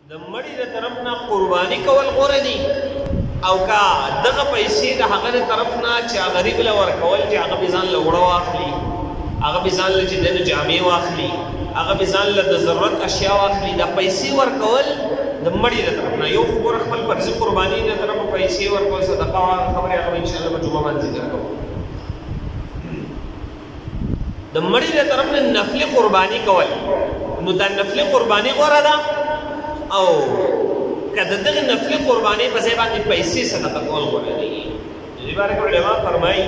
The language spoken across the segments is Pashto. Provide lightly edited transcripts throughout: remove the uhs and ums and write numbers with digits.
د مړي د طرف نه قرباني کول غوره دي او کا دغه پیسې د هغه د طرف نه چې غریب له ورکول چې هغه به ځان له وړه واخلي، هغه به ځان له چې د جامې واخلي، هغه به ځان له د ضرورت اشیاء واخلي. د پیسې ورکول د مړي د طرف نه یو خبره خپل فرض قرباني د طرف پیسې ورکول صدقه خبره هغه ان شاء الله په جمعه باندې ذکر کوو. د مړي د طرف نه نفل قرباني کول نو د نفل قرباني غوړه ده او کله دغه نفل قرباني په ځای باندې پیسې صدقه کول غوړه دي. دې باره کې علما فرمایي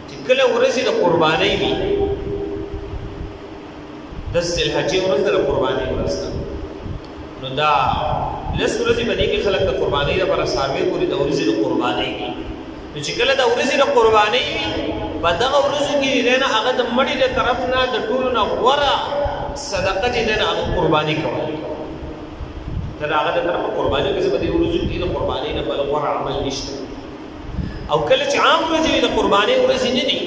چې کله ورځې د قرباني وي د ذوالحجې ورځ د قرباني ورځ نو دا لس ورځې باندې کې خلک د قرباني لپاره ساروي پوری د ورځې د قرباني وي. نو چې کله د ورځې د قرباني وي په دغه ورځو کې نه هغه د مړي د طرف نه د ټولو نه غوره صدقه چې نه هغه قرباني کوي. تر هغه د طرف قرباني کې په دې ورځو کې د قرباني نه بل غوره عمل نشته. او کله چې عام ورځې د قرباني ورځې نه دي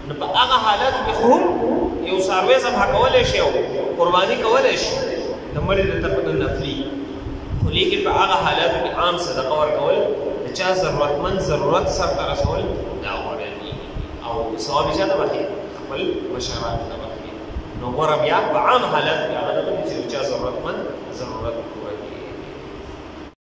نو په هغه حالت کې هم یو ساروي ذبح کولای شي او قرباني کولای شي د مړي د طرف نه نفلي، خو لیکن په هغه حالت کې عام صدقه ورکول د چا ضرورتمند ضرورت سره رسول دا غوره دي او ثواب یې چاته ورکړي خپل مشران ته ورکړي. نو غوره بیا په عام حالت کې هغه د چا ضرورتمند ضرورت پوره کړي.